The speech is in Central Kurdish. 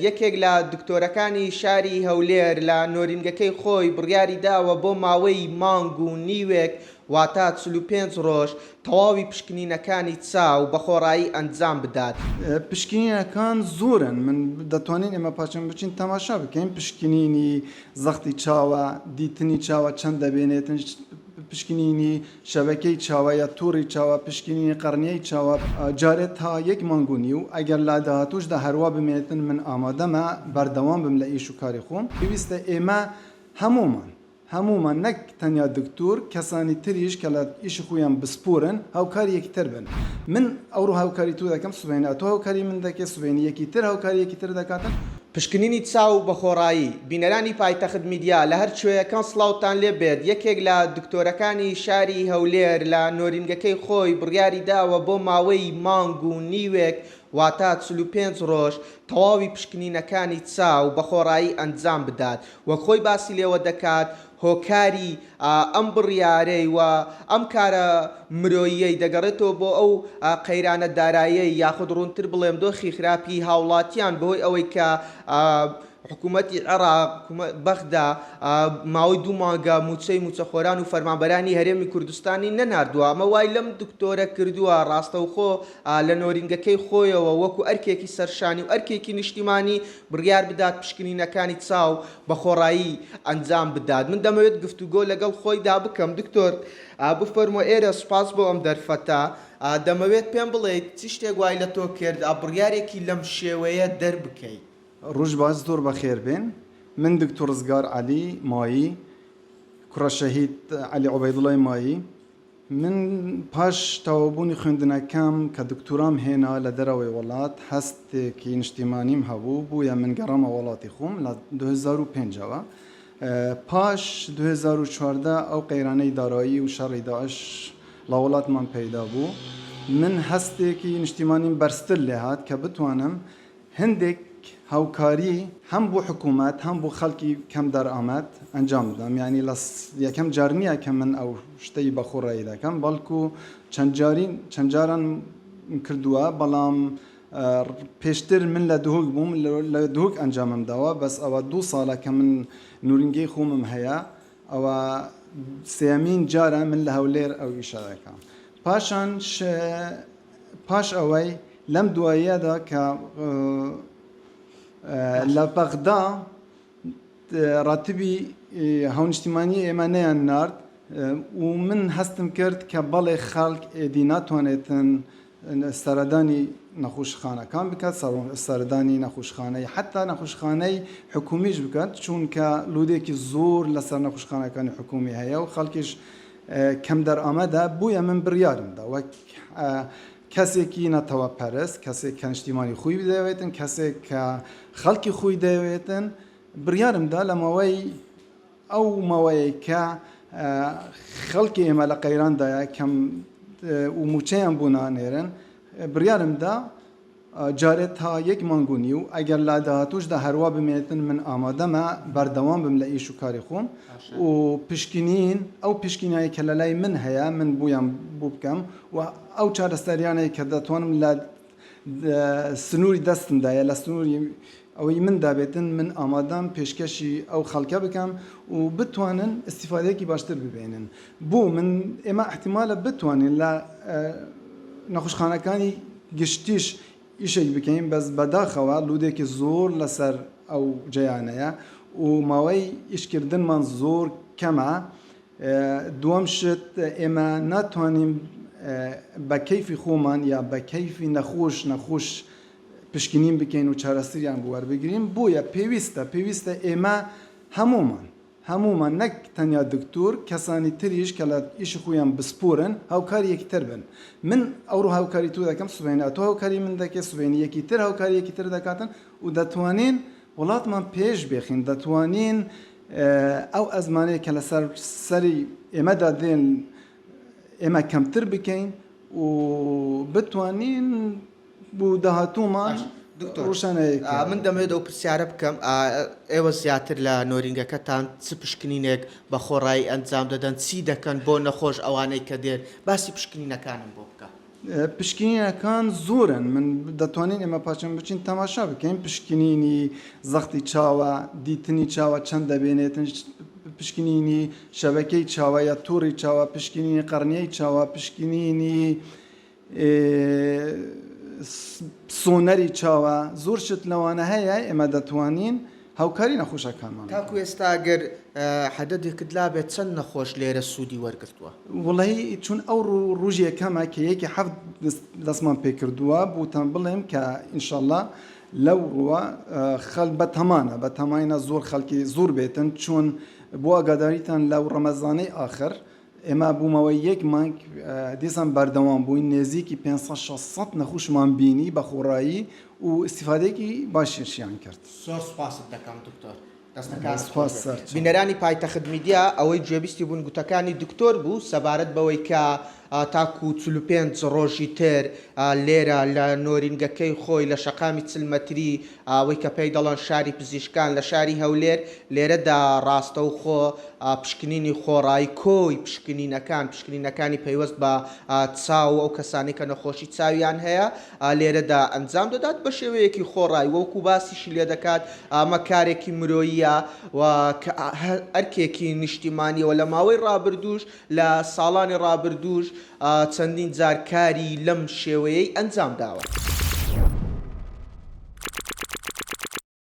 یەکێک لە دکتۆرەکانی شاری هەولێر لە نۆرینگەکەی خۆی بڕیاری داوە بۆ ماوەی مانگ و نیوێک واتە 45 ڕۆژ تەواوی پشکنینەکانی چاو بە خۆڕایی ئەنجام بدات. پشکنینەکان زۆرن، من دەتوانین ئێمە پاچەم بچین تەماشا بکەین پشکنینی زەختی چاوە، دیتنی چاوە چەند دەبێنێتن، پشکنینی شەبەکەی چاوە یا تووڕی چاوە، پشکنینی قەرنیەی چاوە جارێت تا یەک مانگ و نیو ئەگەر لا داهاتوشدا هەروە بمێتن من ئامادەمە بەردەوام بم لە ئیش و کاری خۆم. پێویستە ئێمە هەمومان نەک تەنیا دکتۆر کەسانی تریش کە لە ئیشی خۆیان بسپۆرن هاوکاری یەکتر بن. من ئەوڕۆ هاوکاری تو دەکەم سبەینە تۆ هاوکاری من دەکەی سبەینی یەکی تر هاوکاری یەکی تر دەکاتن. پشکنینی چاو بە خۆڕایی بینەرانی پایتەخت میدیا لە هەر کوێیەکان سڵاوتان لێ بێت. یەکێک لە دکتۆرەکانی شاری هەولێر لە نۆرینگەکەی خۆی بڕیاری داوە بۆ ماوەی مانگ و نیوێک واتە 45 ڕۆژ تەواوی پشکنینەکانی چاو بە خۆڕایی ئەنجام بدات. وەک خۆی باسی لێوە دەکات هۆکاری ئەم بڕیارەی و ئەم کارە مرۆییەی دەگەڕێتەوە بۆ ئەو قەیرانە داراییەی یاخود ڕوونتر بڵێم دۆخی خراپی هاوڵاتیان بەهۆی ئەوەی کە حکوومەتی عێراق بەغدا ماوەی 2 مانگە موچەخۆران و فەرمانبەرانی هەرێمی کوردستانی نەناردووە. ئەمە وای لەم دکتۆرە کردووە ڕاستەوخۆ لە نۆرینگەکەی خۆیەوە وەکو ئەرکێکی سەرشانی و ئەرکێکی نیشتیمانی بڕیار بدات پشکنینەکانی چاو بە خۆڕایی ئەنجام بدات. من دەمەوێت گفتوگۆ لەگەڵ خۆیدا بکەم. دکتۆر بفەرمۆ ئێرە سوپاس بۆ ئەم دەرفەتە. دەمەوێت پێم بڵێیت چ شتێک وای لە تۆ کرد بڕیارێکی لەم شێوەیە دەربکەیت؟ ڕۆژ باز زۆر بەخێر بێن. من دکتۆر ڕزگار عەلی مایی کوڕە شەهید عەلی عوبەیدوڵای مایی، من پاش تەواوبوونی خوێندنەکەم کە دکتۆرام هێنا لە دەرەوەی وڵات هەستێکی نیشتیمانیم هەبوو بوویە من گەڕامە وڵاتی خۆم لە 2005ەوە. پاش 2014 ئەو قەیرانەی دارایی و شەڕی داعش لە وڵاتمان پەیدا بوو. من هەستێکی نیشتیمانیم بەرزتر لێ هات کە بتوانم هەندێک هاوکاری هەم بۆ حکوومەت هەم بۆ خەڵکی کەم دەرئامەد ئەنجام بدەم. یعنی لە یەکەم جار نییە کە من ئەو شتەی بەخۆڕایی دەکەم، بەڵکو چەند جاران کردووە، بەڵام پێشتر من لە دهۆک بووم، لە دهۆک ئەنجامم داوە. بەس ئەوە 2 ساڵە کە من نورینگەی خۆمم هەیە، ئەوە سێمین جارە من لە هەولێر ئەو ئیشە دەکەم. پاش ئەوەی لەم دواییەدا کە لە بەغدا ڕاتبی هاونیشتیمانی ئێمە نەیان نارد و من هەستم کرد کە بەڵێ خەڵک ئێدی ناتوانێتن سەردانی نەخۆشخانەکان بکات، سەردانی نەخۆشخانەی حتا نەخۆشخانەی حکومیش بکات، چونکە لودێکی زۆر لەسەر نەخۆشخانەکانی حکومی هەیە و خەڵکیش کەم دەرئامەدە. بوویە من بڕیارمدا وەک کەسێکی نەتەوە پەرست، کەسێک کە نیشتیمانی خۆی بدەوێتن، کەسێک کە خەڵکی خۆی دەوێتن، بڕیارمدا لە ماوەی ئەو ماوەیە کە خەڵکی ئێمە لە قەیراندایە کەم و موچەیان بوو نانێرن، بڕیارمدا جارێت تا یەک مانگ و نیو ئەگەر لا داهاتوشدا هەروە بمێتن من ئامادەمە بەردەوام بم لە ئیش و کاری خۆم و پشکنین ئەو پشکنایی کە لە لای من هەیە من بوویان بوو بکەم و ئەو چارەسەریانەی کە دەتوانم لە سنووری دەستمدایە لە سنووری ئەوەی من دابێتن من ئامادەم پێشکەشی ئەو خەڵکە بکەم و بتوانن ئیسیفادەیەکی باشتر ببێنن. بۆ من ئێمە احتیمالە بتوانین لە نەخۆشخانەکانی گشتیش ئیشێک بکەین، بەس بەداخەوە لودێکی زۆر لەسەر ئەو جیانەیە و ماوەی ئیشکردنمان زۆر کەمە. دووەم شت ئێمە ناتوانین بە کەیفی خۆمان یا بە کەیفی نەخۆش پشکنین بکەین و چارەسەریان بوەربگرین. بۆیە پێویستە ئێمە هەمومان نەک تەنیا دکتۆر کەسانی تریش کە لە ئیشی خۆیان بسپۆرن هاوکاری یەکتر بن. من ئەوڕۆ هاوکاری تو دەکەم سبەینە تۆ هاوکاری من دەکەی سبەینی یەکی تر هاوکاری یەکی تر دەکاتن و دەتوانین وڵاتمان پێش بێخین، دەتوانین ئەو ئەزمانەیە کە لەسەر سەری ئێمەدا دێن ئێمە کەمتر بکەین و بتوانین بۆ داهاتوومان من دەمەوێت ئەو پرسیارە بکەم ئێوە زیاتر لە نۆرینگەکەتان چ پشکنینێک بە خۆڕایی ئەنجام دەدەن، چی دەکەن بۆ نەخۆش ئەوانەی کە دێن؟ باسی پشکنینەکانم بۆ بکە. پشکنینەکان زۆرن من دەتوانین ئێمە پاچەم بچین تەماشا بکەین پشکنینی زەختی چاوە دیتنی چاوە چەند دەبێنێتن پشکنینی شەبەکەی چاوە یا تووڕی چاوە پشکنینی قەرنیەی چاوە پشکنینی سۆنەری چاوە زۆر شت لەوانە هەیە ئێمە دەتوانین هاوکاری نەخۆشەکانمان تاکو ئێستا ئەگەر حەدەدێکت لابێت چەند نەخۆش لێرە سوودی وەرگرتووە وڵی چون ئەو ڕۆژێکەمە کە یەکی حەفت دەستمان پێکردووە بوتان بڵێم کە ئینشاءالله لەو ڕووە خەڵ بەتەمانە بەتەماینە زۆر خەڵکی زۆر بێتن چون بۆ ئاگاداریتان لەو ڕەمەزانەی ئاخر ئێمە بوومەوەی یەک مانگ دیسان بەردەوام بووین نێزیکی 500 نەخۆشمان بینی بە خۆڕایی و استیفادەیەکی باشیشیان کرد زۆر سوپاست دەکەم دکتۆر سپاس بینەرانی پایتەخت میدیا ئەوەی گوێبیستی بوون گوتەکانی دکتۆر بوو سەبارەت بەوەی کە تاکو 45 ڕۆژی تر لێرە لە نۆرینگەکەی خۆی لە شەقامی چلمەتری ئەوەی کە پێی دەڵێن شاری پزیشکان لە شاری هەولێر لێرەدا ڕاستە و خۆ پشکنینی خۆڕایی کۆی پشکنینەکانی پەیوەست بە چاو ئەو کەسانی کە نەخۆشی چاویان هەیە لێرەدا ئەنجام دەدات بە شێوەیەکی خۆڕایی وەکو باسیشی لێ دەکات ئەمە کارێکی مرۆییە و ئەرکێکی نیشتیمانیەوە لە ماوەی ڕابردووش لە ساڵانی ڕابردووش چەندین جار کاری لەم شێوەیەی ئەنجام داوە.